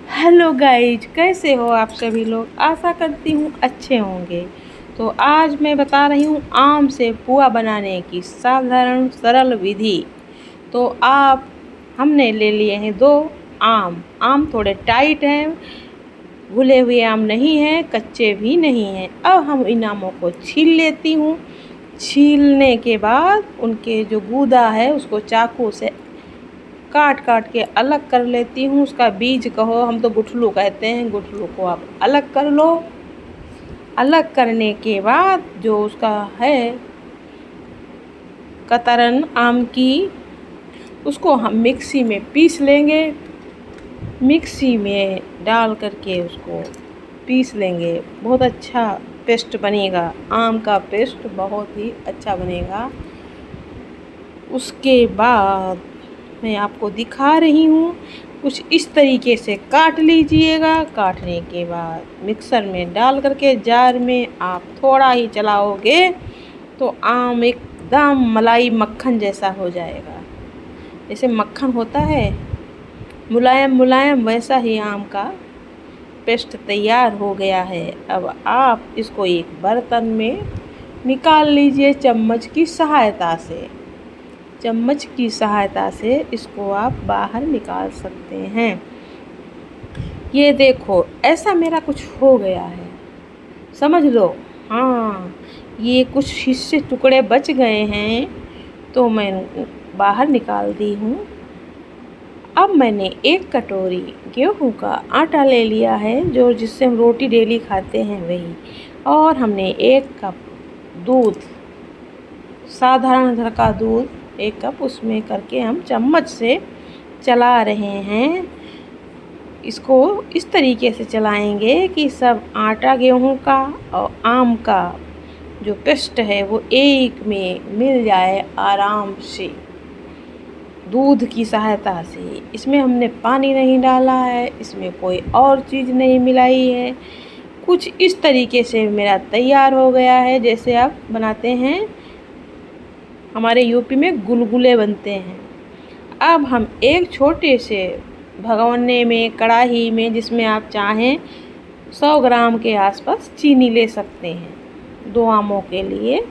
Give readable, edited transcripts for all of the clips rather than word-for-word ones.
Hello guys, कैसे हो आप सभी लोग। आशा करती हूँ अच्छे होंगे। तो आज मैं बता रही हूँ आम से पुआ बनाने की साधारण सरल विधि। तो आप हमने ले लिए हैं 2 आम। आम थोड़े टाइट हैं, घुले हुए आम नहीं हैं, कच्चे भी नहीं हैं। अब हम इन आमों को छील लेती हूँ। छीलने के बाद उनके जो गूदा है उसको चाकू से काट काट के अलग कर लेती हूँ। उसका बीज कहो, हम तो गुठलू कहते हैं, गुठलू को आप अलग कर लो। अलग करने के बाद जो उसका है कतरन आम की, उसको हम मिक्सी में पीस लेंगे। मिक्सी में डाल करके उसको पीस लेंगे। बहुत अच्छा पेस्ट बनेगा, आम का पेस्ट बहुत ही अच्छा बनेगा। उसके बाद मैं आपको दिखा रही हूँ, कुछ इस तरीके से काट लीजिएगा। काटने के बाद मिक्सर में डाल करके जार में आप थोड़ा ही चलाओगे तो आम एकदम मलाई मक्खन जैसा हो जाएगा। जैसे मक्खन होता है मुलायम मुलायम, वैसा ही आम का पेस्ट तैयार हो गया है। अब आप इसको एक बर्तन में निकाल लीजिए चम्मच की सहायता से। चम्मच की सहायता से इसको आप बाहर निकाल सकते हैं। ये देखो, ऐसा मेरा कुछ हो गया है, समझ लो। हाँ, ये कुछ हिस्से टुकड़े बच गए हैं तो मैं बाहर निकाल दी हूँ। अब मैंने 1 कटोरी गेहूं का आटा ले लिया है, जो जिससे हम रोटी डेली खाते हैं वही। और हमने 1 कप दूध, साधारण घर का दूध 1 कप, उसमें करके हम चम्मच से चला रहे हैं। इसको इस तरीके से चलाएंगे कि सब आटा गेहूं का और आम का जो पेस्ट है वो एक में मिल जाए आराम से, दूध की सहायता से। इसमें हमने पानी नहीं डाला है, इसमें कोई और चीज़ नहीं मिलाई है। कुछ इस तरीके से मेरा तैयार हो गया है, जैसे आप बनाते हैं, हमारे यूपी में गुलगुले बनते हैं। अब हम एक छोटे से भगोने में, कढ़ाई में, जिसमें आप चाहें 100 ग्राम के आसपास चीनी ले सकते हैं। 2 आमों के लिए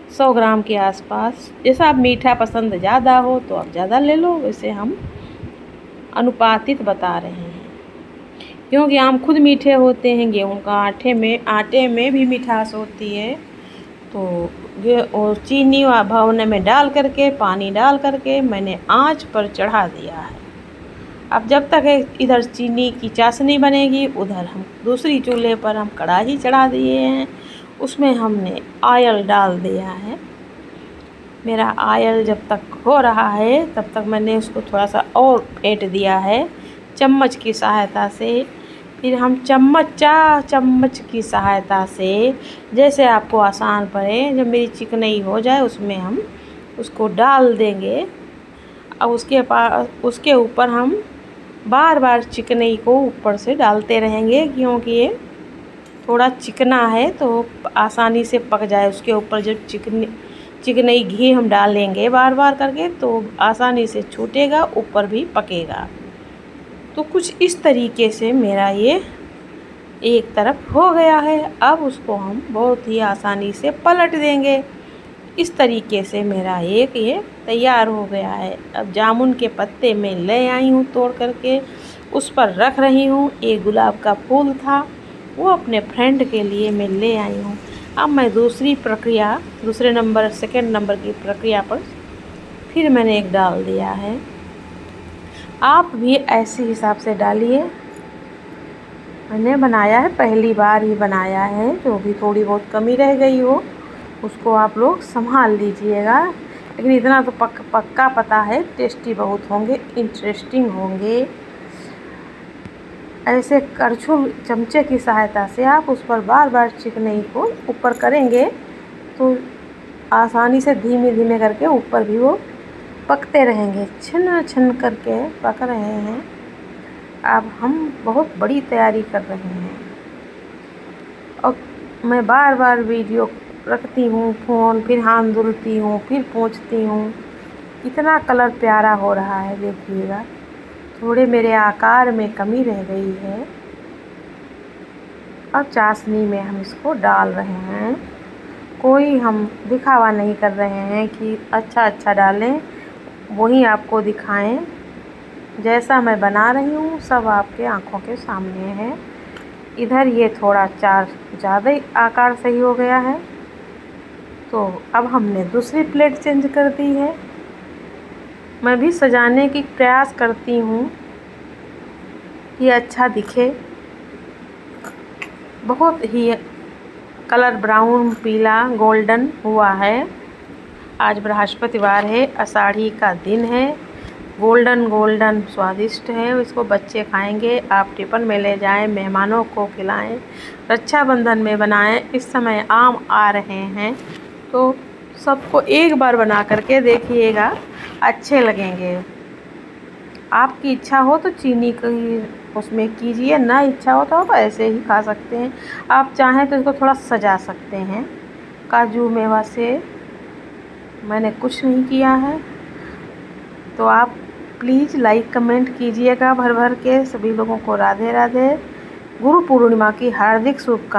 100 ग्राम के आसपास। जैसा आप मीठा पसंद ज़्यादा हो तो आप ज़्यादा ले लो, वैसे हम अनुपातित बता रहे हैं, क्योंकि आम खुद मीठे होते हैं। गेहूं का आटे में भी मिठास होती है। तो ये और चीनी भगोने में डाल करके, पानी डाल करके मैंने आंच पर चढ़ा दिया है। अब जब तक इधर चीनी की चाशनी बनेगी, उधर हम दूसरी चूल्हे पर हम कढ़ाई चढ़ा दिए हैं। उसमें हमने ऑयल डाल दिया है। मेरा ऑयल जब तक हो रहा है तब तक मैंने उसको थोड़ा सा और ऐंठ दिया है चम्मच की सहायता से। फिर हम चम्मच की सहायता से, जैसे आपको आसान पड़े, जब मेरी चिकनाई हो जाए उसमें हम उसको डाल देंगे। अब उसके ऊपर हम बार बार चिकनाई को ऊपर से डालते रहेंगे, क्योंकि ये थोड़ा चिकना है तो आसानी से पक जाए। उसके ऊपर जब चिकनाई घी हम डालेंगे बार बार करके तो आसानी से छूटेगा, ऊपर भी पकेगा। तो कुछ इस तरीके से मेरा ये एक तरफ हो गया है। अब उसको हम बहुत ही आसानी से पलट देंगे। इस तरीके से मेरा ये तैयार हो गया है। अब जामुन के पत्ते मैं ले आई हूँ तोड़ करके, उस पर रख रही हूँ। एक गुलाब का फूल था, वो अपने फ्रेंड के लिए मैं ले आई हूँ। अब मैं सेकंड नंबर की प्रक्रिया पर फिर मैंने एक डाल दिया है। आप भी ऐसे हिसाब से डालिए। मैंने बनाया है, पहली बार ही बनाया है, जो भी थोड़ी बहुत कमी रह गई हो उसको आप लोग संभाल लीजिएगा। लेकिन इतना तो पक्का पता है, टेस्टी बहुत होंगे, इंटरेस्टिंग होंगे। ऐसे करछुल चमचे की सहायता से आप उस पर बार बार चिकनाई को ऊपर करेंगे तो आसानी से धीमे धीमे करके ऊपर भी वो पकते रहेंगे। छन छन करके पक रहे हैं। अब हम बहुत बड़ी तैयारी कर रहे हैं। और मैं बार बार वीडियो रखती हूँ फ़ोन, फिर हाथ धुलती हूँ, फिर पोंछती हूँ। कितना कलर प्यारा हो रहा है देखिएगा। थोड़े मेरे आकार में कमी रह गई है। अब चाशनी में हम इसको डाल रहे हैं। कोई हम दिखावा नहीं कर रहे हैं कि अच्छा डालें, वही आपको दिखाएं। जैसा मैं बना रही हूँ सब आपके आँखों के सामने है। इधर ये थोड़ा चार ज़्यादा ही आकार सही हो गया है, तो अब हमने दूसरी प्लेट चेंज कर दी है। मैं भी सजाने की प्रयास करती हूँ कि अच्छा दिखे। बहुत ही कलर ब्राउन, पीला, गोल्डन हुआ है। आज बृहस्पतिवार है, आषाढ़ी का दिन है। गोल्डन स्वादिष्ट है, इसको बच्चे खाएंगे। आप टिफ़िन में ले जाएं, मेहमानों को खिलाएं, रक्षाबंधन में बनाएं। इस समय आम आ रहे हैं तो सबको एक बार बना करके देखिएगा, अच्छे लगेंगे। आपकी इच्छा हो तो चीनी की उसमें कीजिए, ना इच्छा हो तो आप ऐसे ही खा सकते हैं। आप चाहें तो इसको थोड़ा सजा सकते हैं काजू मेवा से। मैंने कुछ नहीं किया है, तो आप प्लीज़ लाइक कमेंट कीजिएगा भर भर के। सभी लोगों को राधे राधे। गुरु पूर्णिमा की हार्दिक शुभकामनाएं।